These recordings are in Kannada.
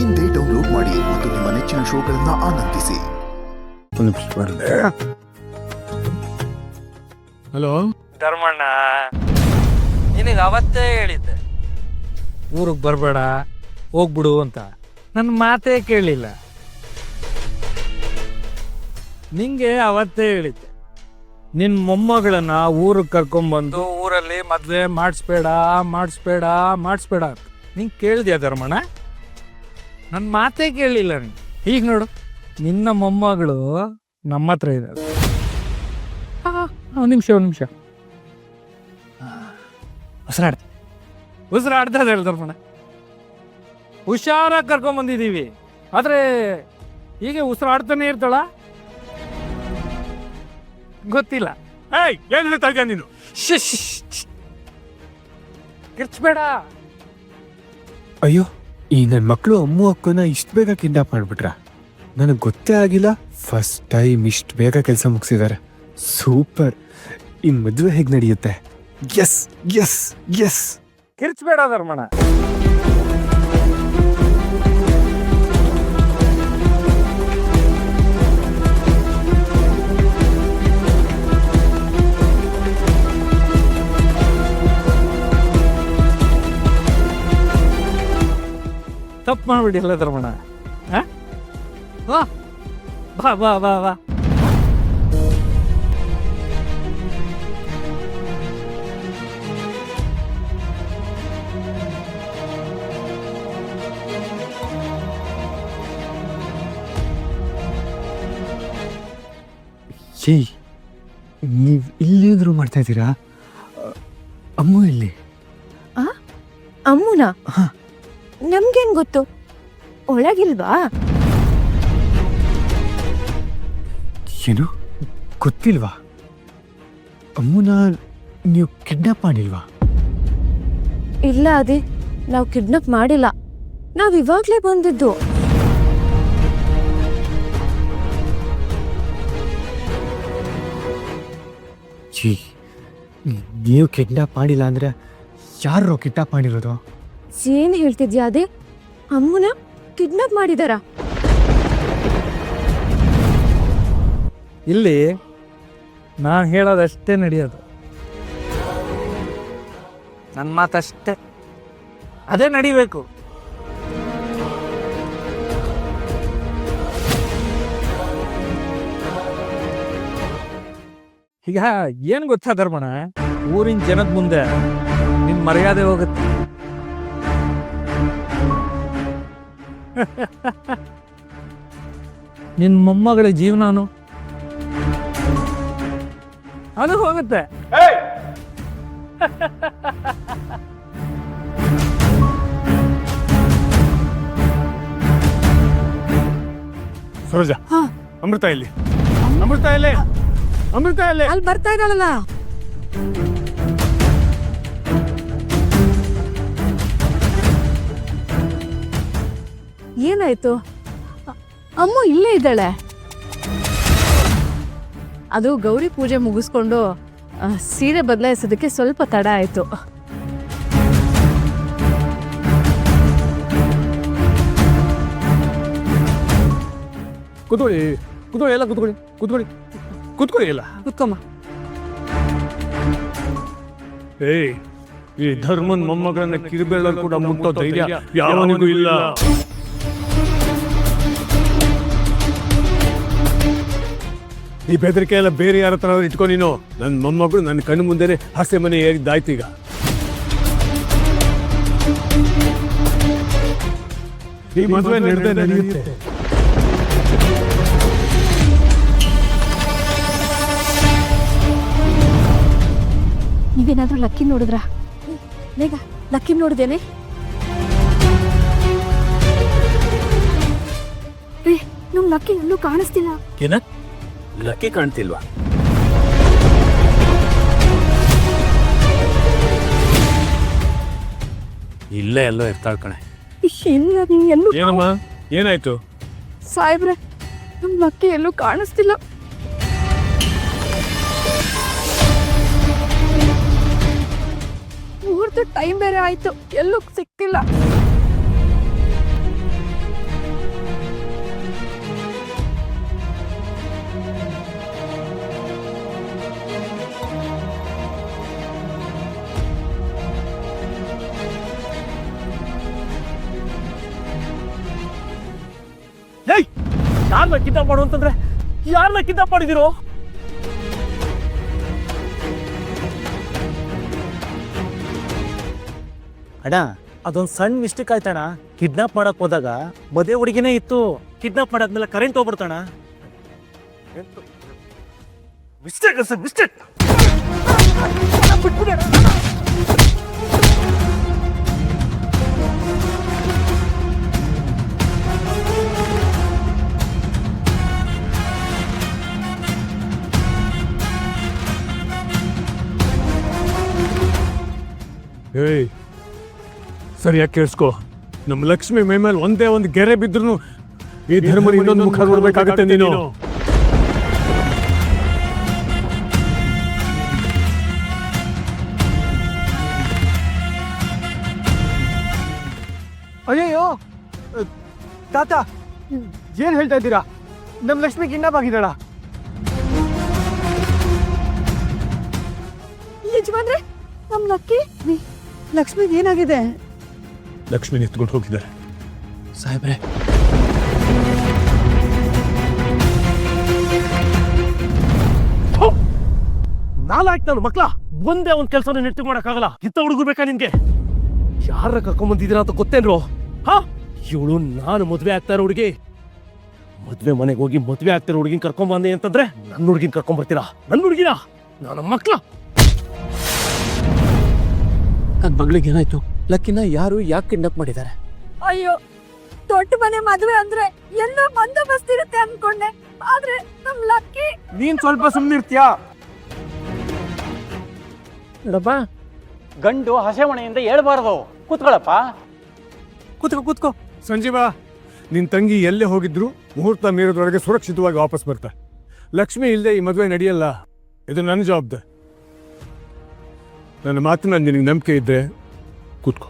ಇಂದೇ ಡೌನ್ಲೋಡ್ ಮಾಡಿ ಮತ್ತು ನಿಮ್ಮ ನೆಚ್ಚಿನ ಶೋಗಳನ್ನ ಆನಂದಿಸಿ. ಹಲೋ ಧರ್ಮಣ್ಣ, ನಿನಗೆ ಅವತ್ತೇ ಹೇಳಿದ್ದೆ ಊರಿಗೆ ಬರಬೇಡ, ಹೋಗ್ಬಿಡು ಅಂತ. ನನ್ನ ಮಾತೇ ಕೇಳಿಲ್ಲ. ನಿಂಗೆ ಅವತ್ತೇ ಹೇಳಿದ್ದೆ ನಿನ್ನ ಮೊಮ್ಮಗಳನ್ನ ಊರಿಗೆ ಕರ್ಕೊಂಡ್ಬಂದು ಊರಲ್ಲಿ ಮದುವೆ ಮಾಡಿಸ್ಬೇಡ ಮಾಡಿಸ್ಬೇಡ ಮಾಡಿಸ್ಬೇಡ ಅಂತ. ನಿಂಗೆ ಕೇಳಿದ್ಯಾ ಧರ್ಮಣ್ಣ? ನನ್ನ ಮಾತೇ ಕೇಳಿಲ್ಲ ನೀನು. ಈಗ ನೋಡು, ನಿನ್ನ ಮೊಮ್ಮಗಳು ನಮ್ಮ ಹತ್ರ ಇದ್ದಾರೆ. ಒಂದು ನಿಮಿಷ ಉಸಿರಾಡ್ತಾ ಹೇಳಿ ಧರ್ಮಣ್ಣ. ಹುಷಾರಾಗಿ ಕರ್ಕೊಂಬಂದಿದ್ದೀವಿ, ಆದರೆ ಹೀಗೆ ಉಸಿರಾಡ್ತಾನೆ ಇರ್ತಾಳ ಗೊತ್ತಿಲ್ಲ. ಏನ್ ಹೇಳ್ತಾ ಇದ್ಯಾ ನೀನು? ಕಿರ್ಚ್ಬೇಡ. ಅಯ್ಯೋ, ಈ ನನ್ನ ಮಕ್ಕಳು ಅಮ್ಮು ಅಕ್ಕನ ಇಷ್ಟು ಬೇಗ ಕಿಡ್ನಾಪ್ ಮಾಡ್ಬಿಟ್ರ? ನನಗೆ ಗೊತ್ತೇ ಆಗಿಲ್ಲ. ಫಸ್ಟ್ ಟೈಮ್ ಇಷ್ಟು ಬೇಗ ಕೆಲಸ ಮುಗಿಸಿದ್ದಾರೆ. ಸೂಪರ್. ಈ ಮದುವೆ ಹೇಗೆ ನಡೆಯುತ್ತೆ? Yes yes yes. ಕಿರ್ಚ್ಬೇಡ ಧರ್ಮಣ್ಣ. ತಪ್ಪು ಮಾಡ್ಬಿಟ್ಟಿಲ್ಲ ಧರ್ಮಣ್ಣ. ಬಾ ಬಾ ಬಾ ಬಾ. ನೀವು ಇಲ್ಲಿದ್ರು ಮಾಡ್ತಾ ಇದ್ದೀರಾ? ಅಮ್ಮು ಇಲ್ಲಿ? ಅಮ್ಮುನಾ? ನಮ್ಗೇನ್ ಗೊತ್ತು? ಒಳಗಿಲ್ವಾ? ಏನು ಗೊತ್ತಿಲ್ವಾ? ಅಮ್ಮುನ ನೀವು ಕಿಡ್ನಾಪ್ ಮಾಡಿಲ್ವಾ? ಇಲ್ಲ ಅದೇ, ನಾವು ಕಿಡ್ನಾಪ್ ಮಾಡಿಲ್ಲ. ನಾವ್ ಇವಾಗ್ಲೇ ಬಂದಿದ್ದು. ನೀವು ಕಿಡ್ನಾಪ್ ಮಾಡಿಲ್ಲ ಅಂದ್ರೆ ಯಾರು ಕಿಡ್ನಾಪ್ ಮಾಡಿರೋದು? ಏನ್ ಹೇಳ್ತಿದ್ಯಾ? ಅದೇ ಅಮ್ಮುನ ಕಿಡ್ನಾಪ್ ಮಾಡಿದಾರ? ಇಲ್ಲಿ ನಾನು ಹೇಳೋದಷ್ಟೇ ನಡೆಯೋದು. ನನ್ನ ಮಾತಷ್ಟೇ, ಅದೇ ನಡಿಬೇಕು. ಈಗ ಏನು ಗೊತ್ತಾ ಧರ್ಮಣ್ಣ, ಊರಿನ ಜನದ ಮುಂದೆ ನಿನ್ನ ಮರ್ಯಾದೆ ಹೋಗುತ್ತೆ. ನಿನ್ನ ಮೊಮ್ಮಗಳ ಜೀವನಾನು ಅದು ಹೋಗುತ್ತೆ. ಸರೋಜ, ಅಮೃತ ಇಲ್ಲಿ, ಅಮೃತ ಇಲ್ಲಿ, ಅಮೃತ ಇಲ್ಲಿ. ಅಲ್ಲಿ ಬರ್ತಾ ಇದ್ದಾಳಲ್ಲ. ಏನಾಯ್ತು? ಅಮ್ಮು ಇಲ್ಲೇ ಇದ್ದಾಳೆ. ಅದು ಗೌರಿ ಪೂಜೆ ಮುಗಿಸ್ಕೊಂಡು ಸೀರೆ ಬದಲಾಯಿಸೋದಕ್ಕೆ ಸ್ವಲ್ಪ ತಡ ಆಯ್ತು. ಕೂತ್ಕೊಳ್ಳಿ, ಕೂತ್ಕೊಳ್ಳಿ, ಎಲ್ಲ ಕೂತ್ಕೊಳ್ಳಿ, ಕೂತ್ಕೊಳ್ಳಿ, ಕೂತ್ಕೊಳ್ಳಿ ಎಲ್ಲ. ಕುತ್ಕೊಮ್ಮ. ಈ ಧರ್ಮನ್ ಮೊಮ್ಮಗಳನ್ನ ಕಿರುಬೇಳಲ್ಲಿ ಕೂಡ ಮುಟ್ಟೋ ಧೈರ್ಯ ಯಾವನಿಗೂ ಇಲ್ಲ. ಈ ಬೆದರಿಕೆ ಎಲ್ಲ ಬೇರೆ ಯಾರ ಹತ್ರ ಇಟ್ಕೊ ನೀನು. ನನ್ನ ಮೊಮ್ಮಗಳು ನನ್ನ ಕಣ್ಣು ಮುಂದೆನೆ ಹಾಸ್ಯ ಮನೆ ಏರಿದ್ದಾಯ್ತು. ಈಗ ಈ ಮದುವೆ ನಡೆಯುತ್ತೆ. ನೀವೇನಾದ್ರೂ ಲಕ್ಕಿ ನೋಡಿದ್ರ? ಬೇಗ ಲಕ್ಕಿ ನೋಡಿದೇನೆ? ನಮ್ ಲಕ್ಕಿ ಎಲ್ಲೂ ಕಾಣಿಸ್ತಿಲ್ಲ. ಏನ ಲಕ್ಕಿ ಕಾಣ್ತಿಲ್ವಾ? ಇಲ್ಲೇ ಎಲ್ಲೋ ಇರ್ತಾಳ ಕಣೆ. ಏನಮ್ಮ, ಏನಾಯ್ತು? ಸಾಹೇಬ್ರೆ, ನಮ್ ಲಕ್ಕಿ ಎಲ್ಲೂ ಕಾಣಿಸ್ತಿಲ್ಲ. ಮುಹೂರ್ತ ಟೈಮ್ ಬೇರೆ ಆಯ್ತು, ಎಲ್ಲೂ ಸಿಕ್ತಿಲ್ಲ. ಯಾರನ್ನ ಕಿಡ್ನಾಪ್ ಮಾಡು ಅಂತಂದ್ರೆ ಯಾರನ್ನ ಕಿಡ್ನಾಪ್ ಮಾಡಿದಿರೋ? ಅಣ್ಣ ಅದೊಂದು ಸಣ್ಣ ಮಿಸ್ಟೇಕ್ ಆಯ್ತಣ್ಣ. ಕಿಡ್ನಾಪ್ ಮಾಡಕ್ ಹೋದಾಗ ಮದುವೆ ಹುಡುಗಿನೇ ಇತ್ತು. ಕಿಡ್ನಾಪ್ ಮಾಡಾದ್ಮೇಲೆ ಕರೆಂಟ್ ಹೋಗ್ಬಿಡ್ತಾಣ. Mistake sir, mistake. ಏಯ್ ಸರಿಯಾಗಿ ಕೇಳಿಸ್ಕೊ. ನಮ್ಮ ಲಕ್ಷ್ಮಿ ಮೈ ಮೇಲೆ ಒಂದೇ ಒಂದು ಗೆರೆ ಬಿದ್ರು ಈ ಧರ್ಮನ ಇನ್ನೊಂದು ಮುಖ ನೋಡ್ಬೇಕಾಗತ್ತೆ ನೀನು. ಅಯ್ಯಯ್ಯೋ ತಾತ ಏನ್ ಹೇಳ್ತಾ ಇದ್ದೀರಾ? ನಮ್ ಲಕ್ಷ್ಮಿ ಕಿಡ್ನಾಪ್ ಆಗಿದ್ದಾಳ? ಯಜಮಾನ್ರೆ, ನಮ್ ಲಕ್ಷ್ಮಿಗೆ ಏನಾಗಿದೆ? ಲಕ್ಷ್ಮಿನ ಎತ್ಕೊಂಡು ಹೋಗಿದ್ದಾರೆ ಸಾಹೇಬ್ರೆ. ನಾಲ್ಕು ನಾನು ಮಕ್ಳ ಒಂದೇ ಒಂದು ಕೆಲಸ ನೆಟ್ಟಿಗೆ ಮಾಡಕ್ಕಾಗಲ್ಲ. ಇತ್ತ ಹುಡುಗರು ಬೇಕಾ ನಿನ್ಗೆ? ಯಾರ ಕರ್ಕೊಂಡ್ ಬಂದಿದ್ದೀರಾ ಅಂತ ಗೊತ್ತೇನ್ರು? ಹಾ, ಇವಳು ನಾನು ಮದ್ವೆ ಆಗ್ತಾ ಇರೋ ಹುಡುಗಿ. ಮದ್ವೆ ಮನೆಗೆ ಹೋಗಿ ಮದ್ವೆ ಆಗ್ತಿರೋ ಹುಡುಗಿನ ಕರ್ಕೊಂಡ್ ಬಂದೆ ಅಂತಂದ್ರೆ ನನ್ನ ಹುಡುಗಿನ ಕರ್ಕೊಂಡ್ ಬರ್ತೀರಾ? ನನ್ನ ಹುಡುಗಿನ ನನ್ನ ಮಕ್ಳ. ನನ್ನ ಮಗಳಿಗೆ ಏನಾಯ್ತು? ಲಕ್ಕಿನ ಯಾರು ಯಾಕೆ ಕಿಡ್ನಾಪ್ ಮಾಡಿದ್ದಾರೆ? ಅಯ್ಯೋ, ದೊಡ್ಡ ಮನೆ ಮದುವೆ ಅಂದ್ರೆ ಎಲ್ಲ ಬಂದೋಬಸ್ತ್ ಇರುತ್ತೆ ಅನ್ಕೊಂಡೆ. ಆದ್ರೆ ನಮ್ ಲಕ್ಕಿ. ನೀನ್ ಸ್ವಲ್ಪ ಸುಮ್ಮನಿರ್ತೀಯಾ? ನೋಡಪ್ಪ, ಗಂಡು ಹಸೆ ಮನೆಯಿಂದ ಹೇಳ್ಬಾರ್ದು. ಕೂತ್ಕೊಳ್ಳಪ್ಪ. ಕೂತ್ಕೋ. ಸಂಜೀವ, ನಿನ್ ತಂಗಿ ಎಲ್ಲೇ ಹೋಗಿದ್ರು ಮುಹೂರ್ತ ಮೀರೋದ್ರೊಳಗೆ ಸುರಕ್ಷಿತವಾಗಿ ವಾಪಸ್ ಬರ್ತಾ. ಲಕ್ಷ್ಮಿ ಇಲ್ಲದೆ ಈ ಮದುವೆ ನಡೆಯಲ್ಲ. ಇದು ನನ್ನ ಜವಾಬ್ದಾರಿ. ನನ್ನ ಮಾತಿನ ನಿನಗೆ ನಂಬಿಕೆ ಇದ್ರೆ ಕೂತ್ಕೋ.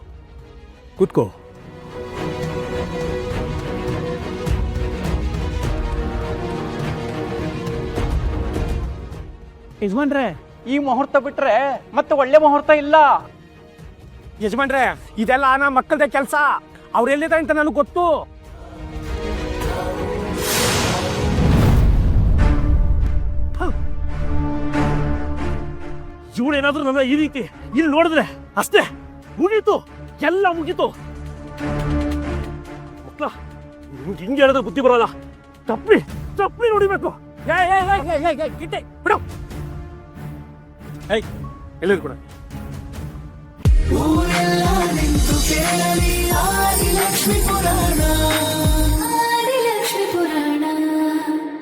ಯಜಮಾನ್ರೆ, ಈ ಮುಹೂರ್ತ ಬಿಟ್ರೆ ಮತ್ತೆ ಒಳ್ಳೆ ಮುಹೂರ್ತ ಇಲ್ಲ. ಯಜಮಾನ್ರೆ, ಇದೆಲ್ಲ ನಮ್ಮ ಮಕ್ಕಳದೇ ಕೆಲಸ. ಅವ್ರು ಎಲ್ಲಿದೆ ಅಂತ ನನಗೆ ಗೊತ್ತು. ಇವಳೇನಾದ್ರೂ ನನ್ನ ಈ ರೀತಿ ಇಲ್ಲಿ ನೋಡಿದ್ರೆ ಅಷ್ಟೇ, ಮುಗೀತು, ಎಲ್ಲ ಮುಗೀತು. ಮಕ್ಕಳ, ನಿಮ್ಗೆ ಹಿಂಗೆ ಹೇಳಿದ್ರೆ ಬುದ್ಧಿ ಬರೋಲ್ಲ. ತಪ್ಪಿ ನೋಡಿಬೇಕು. ಬಿಡು. ಎಲ್ಲರೂ ಕೂಡ ಊರೆಲ್ಲ ನಿಂತು ಕೇಳಲಿ ಆದಿ ಲಕ್ಷ್ಮಿ